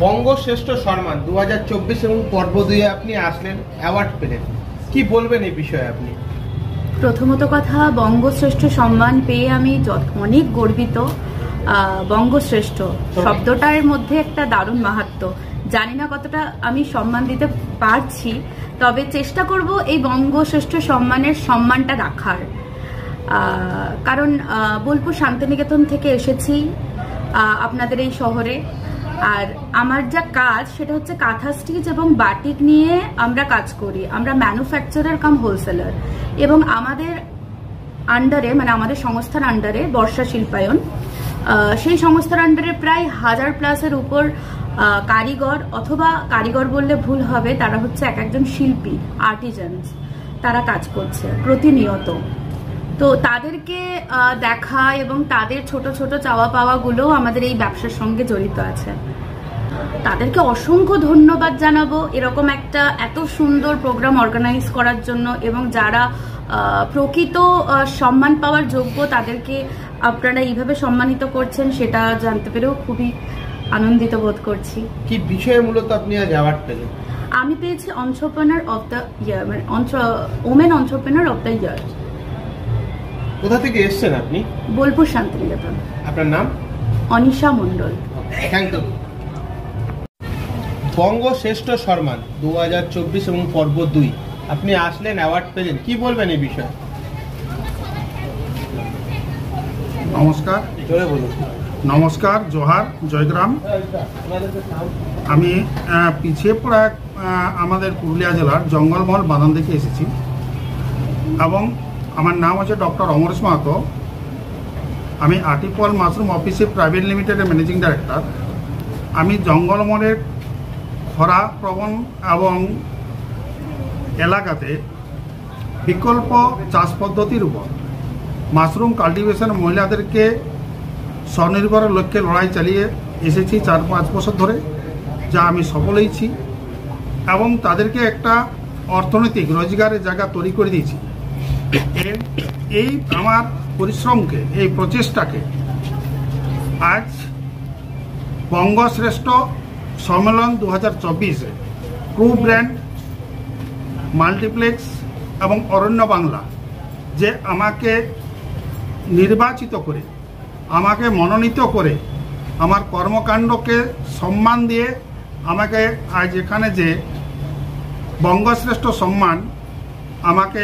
বঙ্গশ্রেষ্ঠ সম্মান 2024 এবং পর্ব 2 আপনি আসলেন, অ্যাওয়ার্ড পেলেন, কি বলবেন এই বিষয়ে আপনি? প্রথমত কথা, বঙ্গশ্রেষ্ঠ সম্মান পেয়ে আমি অনেক গর্বিত। বঙ্গশ্রেষ্ঠ শব্দটার মধ্যে একটা দারুণ মাহাত্ম্য। জানি না কতটা আমি সম্মান দিতে পারছি, তবে চেষ্টা করব এই বঙ্গশ্রেষ্ঠ সম্মানের সম্মানটা রাখার। কারণ বোলপুর শান্তিনিকেতন থেকে এসেছি আপনাদের এই শহরে, আর আমার যা কাজ সেটা হচ্ছে কাঁথা স্টিচ এবং বাটিক নিয়ে আমরা কাজ করি। আমরা ম্যানুফ্যাকচারার কাম হোলসেলার, এবং আমাদের আন্ডারে, মানে আমাদের সংস্থার আন্ডারে বর্ষা শিল্পায়ন, সেই সংস্থার আন্ডারে প্রায় 1000+ উপর কারিগর, অথবা কারিগর বললে ভুল হবে, তারা হচ্ছে একজন শিল্পী, আর্টিজানস, তারা কাজ করছে প্রতিনিয়ত। তো তাদেরকে দেখা এবং তাদের ছোট ছোট চাওয়া পাওয়াগুলো আমাদের এই ব্যবসার সঙ্গে জড়িত আছে। তাদেরকে অসংখ্য ধন্যবাদ জানাবো এরকম একটা এত সুন্দর প্রোগ্রাম অর্গানাইজ করার জন্য, এবং যারা প্রকৃত সম্মান পাওয়ার যোগ্য তাদেরকে আপনারা এইভাবে সম্মানিত করছেন, সেটা জানতে পেরেও খুবই আনন্দিত বোধ করছি। কি বিষয়ে মূলত আপনি আজ অ্যাওয়ার্ড পেলেন? আমি পেয়েছি এন্টারপ্রেনার অফ দ্য ইয়ার, মানে women entrepreneur of the year. কোথা থেকে এসেছেন আপনি? বোলপুর শান্তিনিকেতন। আপনার নাম? অনিশা মন্ডল। Thank you. বঙ্গশ্রেষ্ঠ সম্মান 2024 এবং পর্ব 2 আপনি আসলেন, অ্যাওয়ার্ড পেলেন, কি বলবেন এই বিষয়ে? নমস্কার। নমস্কার, জোহার, জয়গ্রাম। আমি পিছিয়ে পড়া আমাদের পুরুলিয়া জেলার জঙ্গলমহল বাদান থেকে এসেছি, এবং আমার নাম হচ্ছে ডক্টর অমরেশ মাহাতো। আমি আর্টিপল মাশরুম অফিসে প্রাইভেট লিমিটেডের ম্যানেজিং ডাইরেক্টর। আমি জঙ্গলমহলের খরা প্রবণ এবং এলাকাতে বিকল্প চাষ পদ্ধতির উপর মাশরুম কাল্টিভেশন মহিলাদেরকে স্বনির্ভরের লক্ষ্যে লড়াই চালিয়ে এসেছি 4-5 বছর ধরে, যা আমি সফল হয়েছি, এবং তাদেরকে একটা অর্থনৈতিক রোজগারের জায়গা তৈরি করে দিয়েছি। এই আমার পরিশ্রমকে, এই প্রচেষ্টাকে আজ বঙ্গশ্রেষ্ঠ সম্মেলন 2024-এ ট্রু ব্র্যান্ড মাল্টিপ্লেক্স এবং অরণ্য বাংলা যে আমাকে নির্বাচিত করে, আমাকে মনোনীত করে, আমার কর্মকাণ্ডকে সম্মান দিয়ে আমাকে আজ এখানে যে বঙ্গশ্রেষ্ঠ সম্মান আমাকে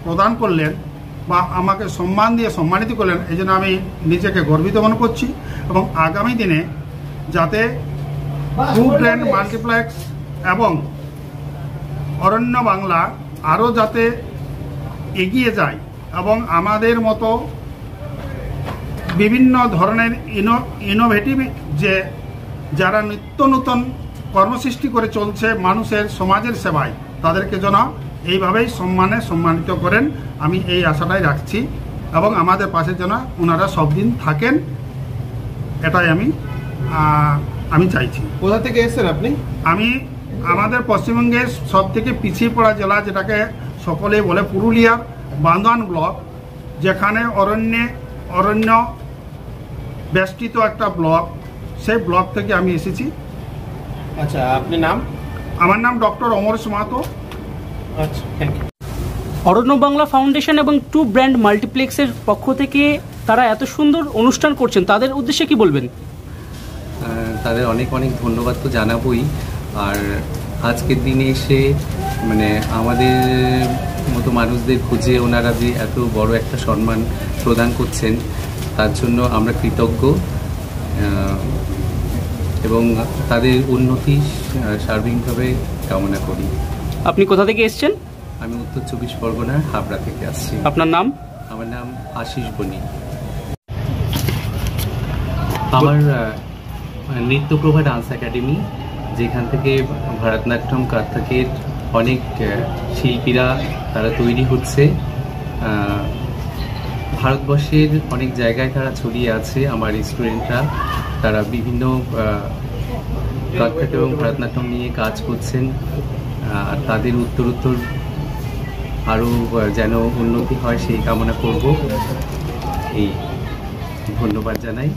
প্রদান করলেন বা আমাকে সম্মান দিয়ে সম্মানিত করলেন, এই জন্য আমি নিজেকে গর্বিত মনে করছি। এবং আগামী দিনে যাতে ট্রু ব্র্যান্ড মাল্টিপ্লেক্স এবং অরণ্য বাংলা আরও যাতে এগিয়ে যায়, এবং আমাদের মতো বিভিন্ন ধরনের ইনোভেটিভ যে যারা নিত্য নূতন কর্মসৃষ্টি করে চলছে মানুষের সমাজের সেবায়, তাদেরকে যেন এইভাবেই সম্মানিত করেন, আমি এই আশাটাই রাখছি, এবং আমাদের পাশে যেন ওনারা সব দিন থাকেন, এটাই আমি চাইছি। কোথা থেকে এসেছেন আপনি? আমি আমাদের পশ্চিমবঙ্গের সব থেকে পিছিয়ে পড়া জেলা, যেটাকে সকলেই বলে পুরুলিয়ার বান্দোয়ান ব্লক, যেখানে অরণ্য বেষ্টিত একটা ব্লক, সেই ব্লক থেকে আমি এসেছি। আচ্ছা, আপনার নাম? আমার নাম ডক্টর অমরেশ মাহাতো। আচ্ছা, thank you. Aranya Bangla foundation এবং ট্রু ব্র্যান্ড মাল্টিপ্লেক্সের পক্ষ থেকে তারা এত সুন্দর অনুষ্ঠান করছেন, তাদের উদ্দেশ্যে কি বলবেন? তাদের অনেক অনেক ধন্যবাদ তো জানাবোই, আর আজকের দিনে এসে মানে আমাদের মতো মানুষদের খুঁজে ওনারা যে এত বড় একটা সম্মান প্রদান করছেন, তার জন্য আমরা কৃতজ্ঞ, এবং তাদের উন্নতি সার্বিকভাবে কামনা করি। আপনি কোথা থেকে এসেছেন? আমি উত্তর 24 পরগনার হাবড়া থেকে আসছি। আপনার নাম? আমার নাম আশিস বনি। আমার নৃত্যপ্রভা ডান্স একাডেমি, যেখান থেকে ভারতনাট্যম, কত্থকের অনেক শিল্পীরা তারা তৈরি হচ্ছে। ভারতবর্ষের অনেক জায়গায় তারা ছড়িয়ে আছে। আমার স্টুডেন্টরা তারা বিভিন্ন কত্থক এবং ভারতনাট্যম নিয়ে কাজ করছেন, আর তাদের উত্তরোত্তর আরও যেন উন্নতি হয় সেই কামনা করব। এই ধন্যবাদ জানাই।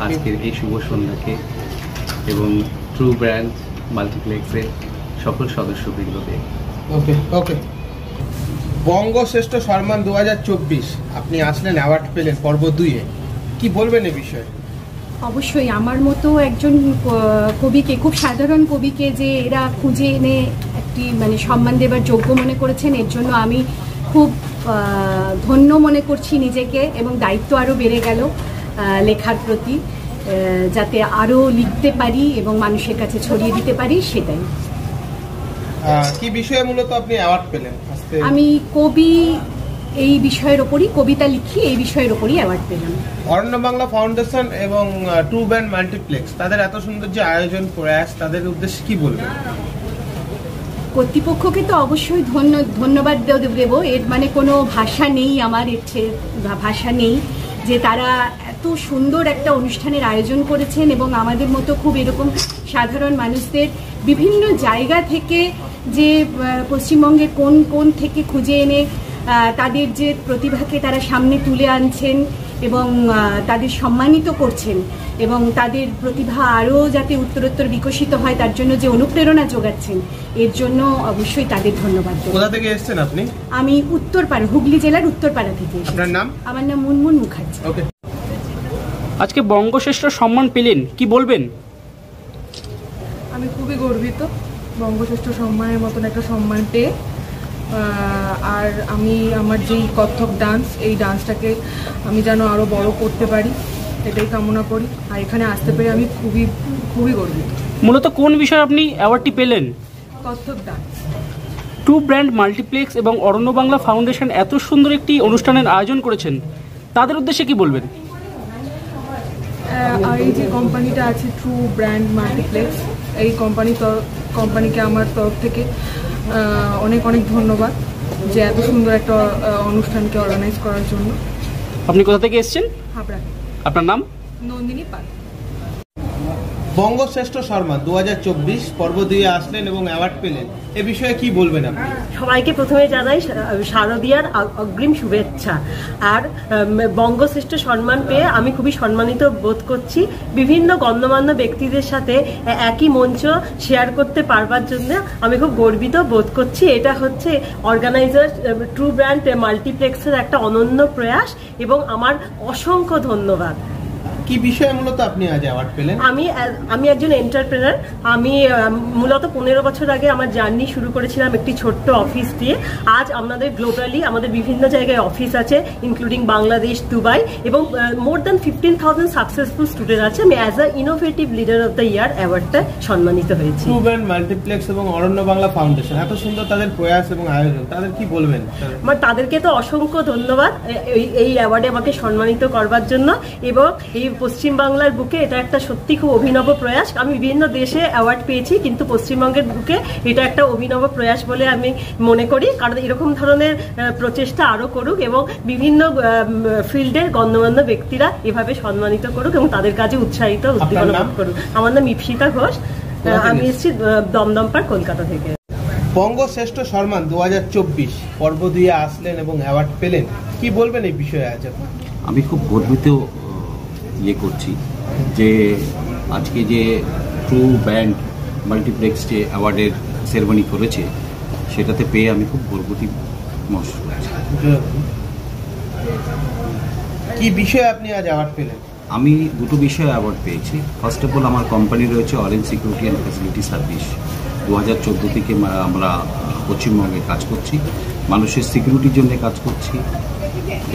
আজকের এই শুভ সন্ধ্যাকে এবং ট্রু ব্র্যান্ড মাল্টিপ্লেক্সের সকল সদস্যবৃন্দদের। ওকে ওকে। বঙ্গশ্রেষ্ঠ সম্মান 2024 আপনি আসলেন, অ্যাওয়ার্ড পেলেন পর্ব 2-এ, কি বলবেন এই বিষয়ে? অবশ্যই আমার মতো একজন কবিকে, খুব সাধারণ কবিকে যে এরা খুঁজে এনে একটি মানে সম্মান দেবার যোগ্য মনে করেছেন, এর জন্য আমি খুব ধন্য মনে করছি নিজেকে, এবং দায়িত্ব আরও বেড়ে গেল লেখার প্রতি, যাতে আরও লিখতে পারি এবং মানুষের কাছে ছড়িয়ে দিতে পারি, সেটাই। কি বিষয়ে মূলত আপনি অ্যাওয়ার্ড পেলেন? আমি কবি, এই বিষয়ের ওপরই কবিতা লিখি, এই বিষয়ের ওপরই অ্যাওয়ার্ড পেলাম। অরণ্য বাংলা ফাউন্ডেশন এবং ট্রু ব্র্যান্ড মাল্টিপ্লেক্স, তাদের এত সুন্দর যে আয়োজন প্রয়াস, তাদের উদ্দেশ্যে কি বলবেন? কর্তৃপক্ষকে তো অবশ্যই ধন্যবাদ দেব, এর মানে কোনো ভাষা নেই আমার, এর চেয়ে ভাষা নেই যে তারা এত সুন্দর একটা অনুষ্ঠানের আয়োজন করেছেন এবং আমাদের মতো খুব এরকম সাধারণ মানুষদের বিভিন্ন জায়গা থেকে যে পশ্চিমবঙ্গের কোন থেকে খুঁজে এনে তাদের যে প্রতিভাকে তারা সামনে তুলে আনছেন এবং তাদের সম্মানিত করছেন, এবং তাদের প্রতিভা আরও যাতে উত্তরোত্তর বিকশিত হয় তার জন্য যে অনুপ্রেরণা যোগাচ্ছেন, এর জন্য অবশ্যই তাদের ধন্যবাদ। কোথা থেকে এসেছেন আপনি? আমি উত্তরপাড়া, হুগলি জেলার উত্তরপাড়া থেকে। আপনার নাম? আমার নাম মুনমুন মুখার্জি। ওকে। আজকে বঙ্গশ্রেষ্ঠ সম্মান পেলেন, কি বলবেন? আমি খুবই গর্বিত বঙ্গশ্রেষ্ঠ সম্মানের মতন একটা সম্মান পেয়ে। আর আমি আমার যেই কত্থক ডান্স, এই ডান্সটাকে আমি যেন আরও বড় করতে পারি, এটাই কামনা করি। আর এখানে আসতে পেরে আমি খুবই গর্বিত। মূলত কোন বিষয়ে আপনি অ্যাওয়ার্ডটি পেলেন? Kathak dance. True brand multiplex এবং অরণ্য বাংলা ফাউন্ডেশন এত সুন্দর একটি অনুষ্ঠানের আয়োজন করেছেন, তাদের উদ্দেশ্যে কি বলবেন? আর এই যে কোম্পানিটা আছে ট্রু ব্র্যান্ড মাল্টিপ্লেক্স, এই কোম্পানিকে আমার তরফ থেকে অনেক ধন্যবাদ যে এত সুন্দর একটা অনুষ্ঠানকে অর্গানাইজ করার জন্য। আপনি কোথা থেকে এসেছেন? হাবড়া। আপনার নাম? নন্দিনী পাল। বঙ্গশ্রেষ্ঠ সম্মান 2024 পর্ব 2-এ আসলেন এবং অ্যাওয়ার্ড পেলেন, এ বিষয়ে কি বলবেন আপনি? সবাইকে প্রথমে জানাই শারদীয়ার অগ্রিম শুভেচ্ছা। আর বঙ্গশ্রেষ্ঠ সম্মান পেয়ে আমি খুবই সম্মানিত বোধ করছি। বিভিন্ন গণ্যমান্য ব্যক্তিদের সাথে একই মঞ্চ শেয়ার করতে পারবার জন্য আমি খুব গর্বিত বোধ করছি। এটা হচ্ছে অর্গানাইজার ট্রু ব্র্যান্ড মাল্টিপ্লেক্সের একটা অনন্য প্রয়াস এবং আমার অসংখ্য ধন্যবাদ। কি বিষয়ে মূলত আপনি আজ অ্যাওয়ার্ড পেলেন? আমি একজন এন্টারপ্রেনার। আমি মূলত 15 বছর আগে আমার জার্নি শুরু করেছিলাম একটি ছোট্ট অফিস দিয়ে। আজ আমাদের গ্লোবালি আমাদের বিভিন্ন জায়গায় অফিস আছে, ইনক্লুডিং বাংলাদেশ, দুবাই, এবং মোর দ্যান 15,000 সাকসেসফুল স্টুডেন্ট আছে। আমি as a innovative leader of the year অ্যাওয়ার্ডটা সম্মানিত হয়েছি। ট্রু ব্র্যান্ড মাল্টিপ্লেক্স এবং অরণ্য বাংলা ফাউন্ডেশন, এত সুন্দর তাদের প্রয়াস এবং আয়োজন, তাদের কি বলবেন? তাদেরকে তো অসংখ্য ধন্যবাদ এই অ্যাওয়ার্ডে আমাকে সম্মানিত করবার জন্য। এবং এই পশ্চিমবাংলার বুকে এটা একটা সত্যি খুব অভিনব প্রয়াস। আমি বিভিন্ন দেশে অ্যাওয়ার্ড পেয়েছি, কিন্তু পশ্চিমবঙ্গের বুকে এটা একটা অভিনব প্রয়াস বলে আমি মনে করি। কারণ এরকম ধরনের প্রচেষ্টা আরও করুক এবং বিভিন্ন ফিল্ডের গণ্যমান্য ব্যক্তিরা এভাবে সম্মানিত করুক এবং তাদের কাজে উৎসাহিত উদ্দীপনা করুক। আমার নাম ইপসিতা ঘোষ, আমি এসেছি দমদমপাড়, কলকাতা থেকে। বঙ্গশ্রেষ্ঠ সম্মান 2024 পর্ব 2-এ আসলেন এবং অ্যাওয়ার্ড পেলেন, কি বলবেন এই বিষয়ে আজ? আমি খুব গর্বিত করছি যে আজকে যে ট্রু ব্র্যান্ড মাল্টিপ্লেক্স যে অ্যাওয়ার্ডের সেরেমনি করেছে, সেটাতে পেয়ে আমি খুব গর্বিত মহসুস করছি। কি বিষয়ে আপনি আজ অ্যাওয়ার্ড পেলেন? আমি দুটো বিষয়ে অ্যাওয়ার্ড পেয়েছি। ফার্স্ট অফ অল, আমার কোম্পানি রয়েছে orange security and facility service. 2014 থেকে আমরা পশ্চিমবঙ্গে কাজ করছি, মানুষের সিকিউরিটির জন্য কাজ করছি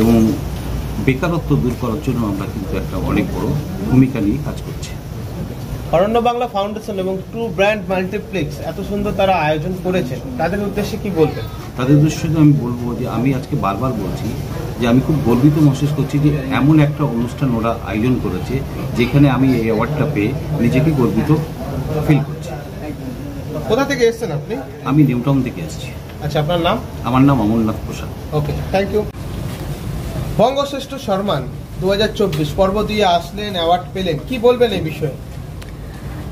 এবং বেকারত্ব দূর করার জন্য আমরা কিন্তু একটা অনেক বড় ভূমিকা নিয়ে কাজ করছি। অরণ্য বাংলা ফাউন্ডেশন এবং ট্রু ব্র্যান্ড মাল্টিপ্লেক্স এত সুন্দর তারা আয়োজন করেছেন, তাদের উদ্দেশ্যে কি বলবেন? তাদের উদ্দেশ্যে আমি বলবো যে আমি আজকে বারবার বলছি যে আমি খুব গর্বিত মহসুস করছি যে এমন একটা অনুষ্ঠান ওরা আয়োজন করেছে যেখানে আমি এই অ্যাওয়ার্ডটা পেয়ে নিজেকে গর্বিত ফিল করছি। কোথা থেকে এসেছেন আপনি? আমি নিউটাউন থেকে এসেছি। আচ্ছা, আপনার নাম? আমার নাম অমরনাথ প্রসাদ। ওকে, থ্যাংক ইউ। বঙ্গশ্রেষ্ঠ সম্মান 2024 পর্ব 2-এ আসলেন, অ্যাওয়ার্ড পেলেন, কি বলবেন এই বিষয়ে?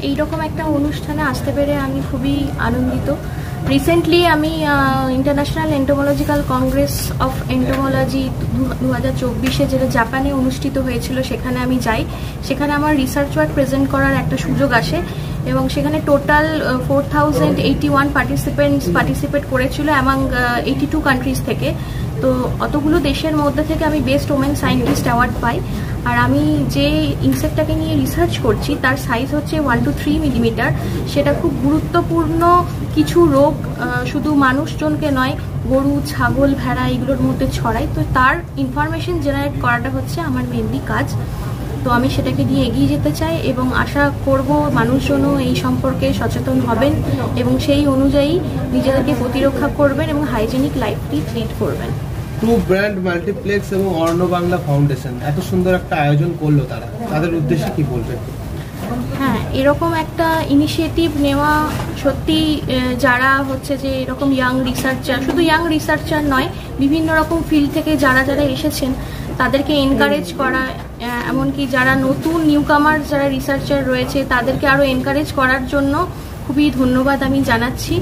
এইরকম একটা অনুষ্ঠানে আসতে পেরে আমি খুবই আনন্দিত। রিসেন্টলি আমি ইন্টারন্যাশনাল এন্টোমোলজিক্যাল কংগ্রেস অফ এন্টোমোলজি 2024-এ যেটা জাপানে অনুষ্ঠিত হয়েছিল সেখানে আমি যাই। সেখানে আমার রিসার্চ ওয়ার্ক প্রেজেন্ট করার একটা সুযোগ আসে এবং সেখানে টোটাল 4081 পার্টিসিপেট করেছিল অ্যামাং 82 কান্ট্রিজ থেকে। তো অতগুলো দেশের মধ্যে থেকে আমি বেস্ট ওমেন সায়েন্টিস্ট অ্যাওয়ার্ড পাই। আর আমি যে ইনসেক্টটাকে নিয়ে রিসার্চ করছি তার সাইজ হচ্ছে 1 to 3 মিলিমিটার। সেটা খুব গুরুত্বপূর্ণ কিছু রোগ শুধু মানুষজনকে নয়, গরু, ছাগল, ভেড়া এগুলোর মধ্যে ছড়ায়। তো তার ইনফরমেশন জেনারেট করাটা হচ্ছে আমার মেনলি কাজ। তো আমি সেটাকে নিয়ে এগিয়ে যেতে চাই এবং আশা করব মানুষজনও এই সম্পর্কে সচেতন হবেন এবং সেই অনুযায়ী নিজেদেরকে প্রতিরক্ষা করবেন এবং হাইজেনিক লাইফটি লিড করবেন। টু ব্র্যান্ড মাল্টিপ্লেক্স এবং অর্ণ বাংলা ফাউন্ডেশন এত সুন্দর একটা আয়োজন করলো, তাদের উদ্দেশ্যে কি বলবেন? হ্যাঁ, এরকম একটা ইনিশিয়েটিভ নেওয়া সত্যি, যারা হচ্ছে যে এরকম ইয়াং রিসার্চার, শুধু ইয়াং রিসার্চার নয়, বিভিন্ন রকম ফিল্ড থেকে যারা এসেছেন তাদেরকে এনকারেজ করা, এমনকি যারা নতুন নিউকামার যারা রিসার্চার রয়েছে তাদেরকে আরও এনকারেজ করার জন্য খুবই ধন্যবাদ আমি জানাচ্ছি।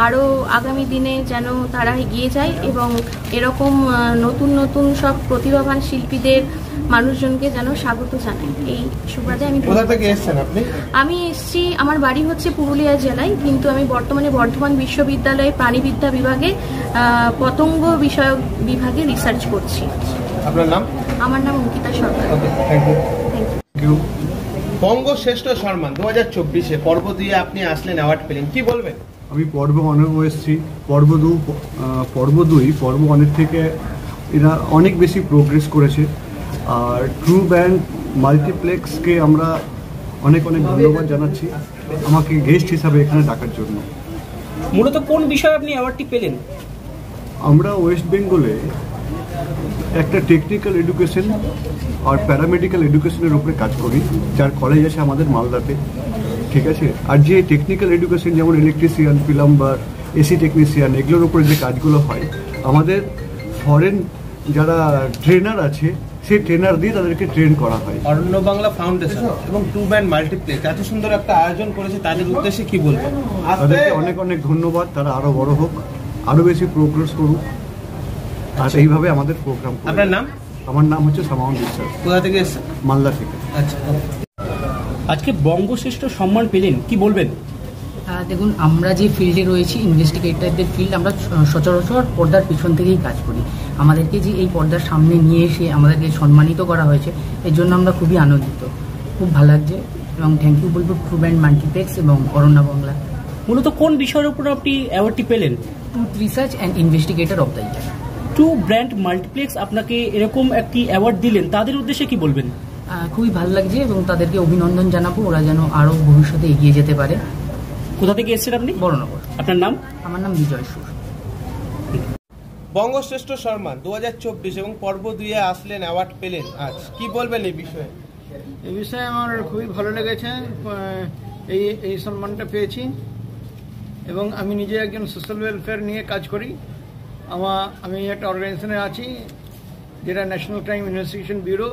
আরও আগামী দিনে যেন তারা এগিয়ে যায় এবং এরকম নতুন নতুন সব প্রতিভাবান শিল্পীদের মানুষজনকে যেন স্বাগত জানাই। এই সুবাদে আমি আমি এসছি, আমার বাড়ি হচ্ছে পুরুলিয়া জেলায়, কিন্তু আমি বর্তমানে বর্ধমান বিশ্ববিদ্যালয়ে প্রাণীবিদ্যা বিভাগে পতঙ্গ বিষয়ক বিভাগে রিসার্চ করছি। আপনার নাম? আমার নাম অঙ্কিতা সরকার। Thank you. বঙ্গশ্রেষ্ঠ সম্মান 2024-এ পর্ব 2-এ আপনি আসলেন, অ্যাওয়ার্ড পেলেন, কি বলবেন? আমি পর্ব 1 এসেছি। পর্ব 2 পর্ব 1 থেকে এরা অনেক বেশি প্রোগ্রেস করেছে। আর ট্রু ব্র্যান্ড মাল্টিপ্লেক্সকে আমরা অনেক ধন্যবাদ জানাচ্ছি আমাকে গেস্ট হিসাবে এখানে ডাকার জন্য। মূলত কোন বিষয়ে আপনি অ্যাওয়ার্ডটি পেলেন? আমরা ওয়েস্ট বেঙ্গলে একটা টেকনিক্যাল এডুকেশন আর প্যারামেডিক্যাল এডুকেশনের উপরে কাজ করি, যার কলেজ আছে আমাদের মালদাতে, ঠিক আছে। আর যে টেকনিক্যাল এডুকেশন যেমন ইলেকট্রিশিয়ান, প্লাম্বার, এসি টেকনিশিয়ান, এগুলোর উপরে যে কাজগুলো হয়, আমাদের ফরেন যারা ট্রেনার আছে সেই ট্রেনার দিয়ে তাদেরকে ট্রেন করা হয়। অর্ণ বাংলা ফাউন্ডেশন এবং টু ব্র্যান্ড মাল্টিপ্লেক্স এত সুন্দর একটা আয়োজন করেছে, তাদের উদ্দেশ্যে কি বলবেন? তাদেরকে অনেক ধন্যবাদ। তারা আরো বড় হোক, আরো বেশি প্রোগ্রেস করুক, আর এইভাবে আমাদের প্রোগ্রাম। আপনার নাম? আমার নাম হচ্ছে সামাউন বিশ্বাস। কোথা থেকে এসেছেন? মালদা থেকে। আচ্ছা, আজকে বঙ্গশ্রেষ্ঠ সম্মান পেলেন, কি বলবেন? দেখুন, আমরা যে ফিল্ডে রয়েছি, ইনভেস্টিগেটরদের ফিল্ড, আমরা সচরাচর পর্দার পিছন থেকেই কাজ করি। আমাদেরকে যে এই পর্দার সামনে নিয়ে এসে আমাদেরকে সম্মানিত করা হয়েছে, এর জন্য আমরা খুবই আনন্দিত, খুব ভালো লাগছে এবং থ্যাংক ইউ বলবো ট্রু ব্র্যান্ড মাল্টিপ্লেক্স এবং অরণ্য বাংলা। মূলত কোন বিষয়ের উপর আপনি অ্যাওয়ার্ডটি পেলেন? Truth research and investigator of the year. Two brand multiplex আপনাকে এরকম একটি অ্যাওয়ার্ড দিলেন, তাদের উদ্দেশ্যে কি বলবেন? খুবই ভালো লাগছে এবং তাদেরকে অভিনন্দন জানাবো, ওরা যেন আরও ভবিষ্যতে এগিয়ে যেতে পারে। কোথা থেকে এসেছেন আপনি? বড়নগর। আপনার নাম? আমার নাম বিজয় সুর। বঙ্গশ্রেষ্ঠ সম্মান 2024 এবং পর্ব 2-এ আসলেন, অ্যাওয়ার্ড পেলেন, আজ কি বলবেন এই বিষয়ে? এই বিষয়ে আমার খুবই ভালো লেগেছে, এই সম্মানটা পেয়েছি এবং আমি নিজে একজন সোশ্যাল ওয়েলফেয়ার নিয়ে কাজ করি। আমি একটা অর্গানাইজেশনে আছি যেটা ন্যাশনাল ক্রাইম ইনভেস্টিগেশন ব্যুরো,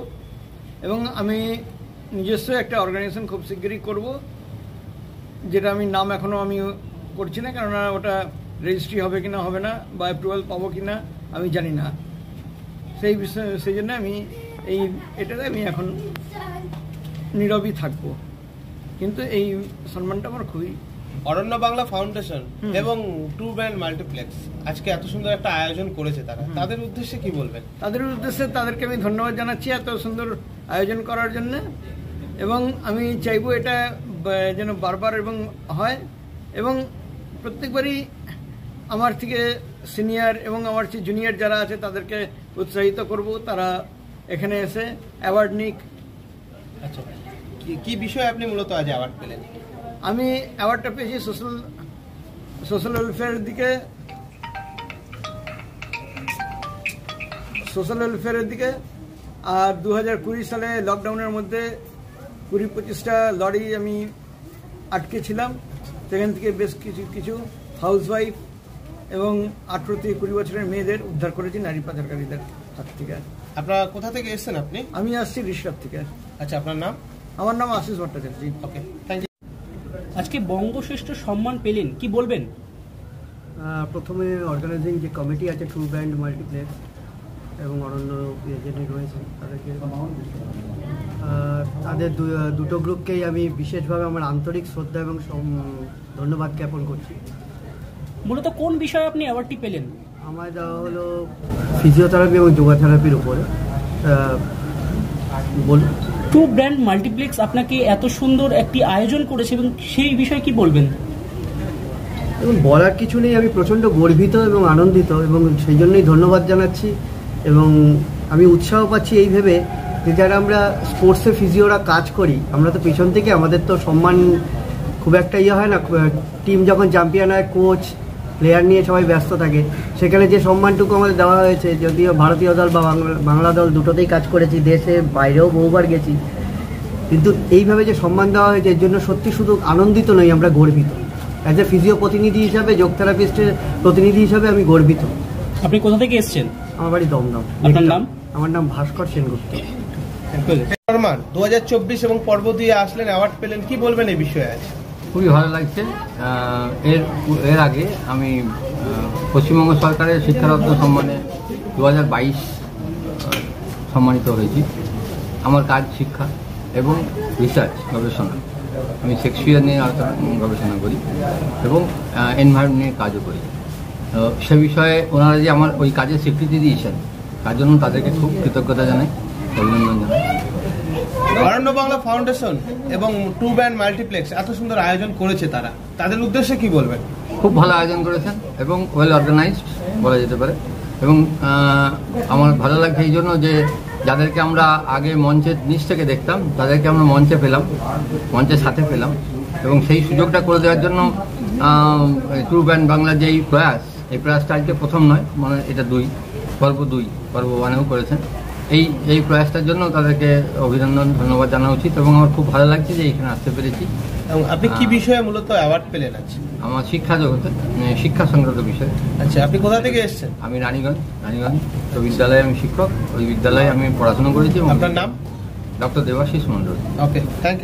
এবং আমি নিজস্ব একটা অর্গানাইজেশন খুব শীঘ্রই করব, যেটা আমি নাম এখনও আমি করছি না, কেননা ওটা রেজিস্ট্রি হবে কিনা হবে না বা অ্যাপ্রুভাল পাবো কিনা আমি জানি না। সেই জন্য আমি এটাতে আমি এখন নীরবই থাকবো, কিন্তু এই সম্মানটা আমার খুবই। অরণ্য বাংলা ফাউন্ডেশন এবং টু ব্র্যান্ড মাল্টিপ্লেক্স আজকে এত সুন্দর একটা আয়োজন করেছে, তাদের উদ্দেশ্যে কি বলবেন? তাদের উদ্দেশ্যে তাদেরকে আমি ধন্যবাদ জানাচ্ছি এত সুন্দর আয়োজন করার জন্য, এবং আমি চাইবো এটা যেন বারবার এবং হয়, এবং প্রত্যেকবারই আমার থেকে সিনিয়র এবং আমার চেয়ে জুনিয়র যারা আছে তাদেরকে উৎসাহিত করব, তারা এখানে এসে অ্যাওয়ার্ড নিক। আচ্ছা, কি বিষয়ে আপনি মূলত আজ অ্যাওয়ার্ড পেলেন? আমি অ্যাওয়ার্ডটা পেয়েছি সোশ্যাল ওয়েলফেয়ারের দিকে। আর 2020 সালে লকডাউনের মধ্যে 20-25টা লরি আমি আটকে ছিলাম, সেখান থেকে বেশ কিছু হাউসওয়াইফ এবং 18 থেকে 20 বছরের মেয়েদের উদ্ধার করেছি নারী পাচারকারীদের হাত থেকে। আপনারা কোথা থেকে এসেছেন? আপনি? আমি আসছি ঋষভ থেকে। আচ্ছা, আপনার নাম? আমার নাম আশিস ভট্টাচার্য। ওকে, থ্যাংক ইউ। আজকে বঙ্গশ্রেষ্ঠ সম্মান পেলেন, কি বলবেন? প্রথমে অর্গানাইজিং যে কমিটি আছে ট্রু ব্র্যান্ড মাল্টিপ্লেক্স এবং অরণ্য যিনি রয়েছেন তাদেরকে, তাদের দুটো গ্রুপকেই আমি বিশেষভাবে আমার আন্তরিক শ্রদ্ধা এবং ধন্যবাদ জ্ঞাপন করছি। মূলত কোন বিষয়ে আপনি অ্যাওয়ার্ডটি পেলেন? আমার দেওয়া হলো ফিজিওথেরাপি এবং যোগা থেরাপির উপরে। বলুন। ট্রু ব্র্যান্ড মাল্টিপ্লেক্স আপনাকে এত সুন্দর একটি আয়োজন করেছে এবং সেই বিষয়ে কি বলবেন? এবং বলার কিছু নেই, আমি প্রচণ্ড গর্বিত এবং আনন্দিত এবং সেই জন্যই ধন্যবাদ জানাচ্ছি। এবং আমি উৎসাহ পাচ্ছি এই ভেবে যে যারা আমরা স্পোর্টসে ফিজিওরা কাজ করি, আমরা তো পেছন থেকে, আমাদের তো সম্মান খুব একটা হয় না, টিম যখন চ্যাম্পিয়ন হয় কোচ প্লেয়ার নিয়ে সবাই ব্যস্ত থাকে, সেখানে যে সম্মানটুকু আমাদের দেওয়া হয়েছে, যদিও ভারতীয় দল বা বাংলা দল দুটোতেই কাজ করেছি, দেশে বাইরেও বহুবার গেছি, কিন্তু এইভাবে যে সম্মান দেওয়া হয়েছে এর জন্য সত্যি শুধু আনন্দিত নই, আমরা গর্বিত। অ্যাজ এ ফিজিও প্রতিনিধি হিসাবে, যোগ থেরাপিস্টের প্রতিনিধি হিসাবে আমি গর্বিত। আপনি কোথা থেকে এসেছেন? আমার বাড়ি দমদম। আপনার নাম? আমার নাম ভাস্কর সেনগুপ্ত। শর্মান 2024 এবং পর্ব 2 আসলেন, অ্যাওয়ার্ড পেলেন, কি বলবেন এই বিষয়ে? আছে খুবই ভালো লাগছে। এর আগে আমি পশ্চিমবঙ্গ সরকারের শিক্ষারত্ন সম্মানে 2022 সম্মানিত হয়েছি। আমার কাজ শিক্ষা এবং রিসার্চ, গবেষণা। আমি সেক্সুয়াল নিয়ে গবেষণা করি এবং এনভায়রনমেন্ট নিয়ে কাজও করি। তো সে বিষয়ে ওনারা যে আমার ওই কাজের স্বীকৃতি দিয়েছেন, তার জন্য তাদেরকে খুব কৃতজ্ঞতা জানাই, অভিনন্দন জানাই। অরণ্য বাংলা ফাউন্ডেশন এবং ট্রু ব্র্যান্ড মাল্টিপ্লেক্স এত সুন্দর আয়োজন করেছে, তাদের উদ্দেশ্যে কি বলবেন? খুব ভালো আয়োজন করেছেন এবং ওয়েল অর্গানাইজড বলা যেতে পারে। এবং আমার ভালো লাগছে এই জন্য যে যাদেরকে আমরা আগে মঞ্চের নিচ থেকে দেখতাম, তাদেরকে আমরা মঞ্চে পেলাম, মঞ্চের সাথে পেলাম, এবং সেই সুযোগটা করে দেওয়ার জন্য ট্রু ব্র্যান্ড বাংলার যেই প্রয়াস, এই প্রয়াসটা আজকে প্রথম নয়, মানে এটা পর্ব 1-ও করেছেন। এই প্রয়াসটার জন্য তাদেরকে অভিনন্দন, ধন্যবাদ জানা উচিত। এবং আমার খুব ভালো লাগছে যে এখানে আসতে পেরেছি। এবং আপনি কি বিষয়ে মূলত অ্যাওয়ার্ড পেলেন? আছে আমার শিক্ষা জগতে, শিক্ষা সংক্রান্ত বিষয়। আচ্ছা, আপনি কোথা থেকে এসেছেন? আমি রানীগঞ্জ বিদ্যালয়ে আমি শিক্ষক, ওই বিদ্যালয়ে আমি পড়াশোনা করেছি। আপনার নাম? Doctor Debashis Mondal. Okay, thank you.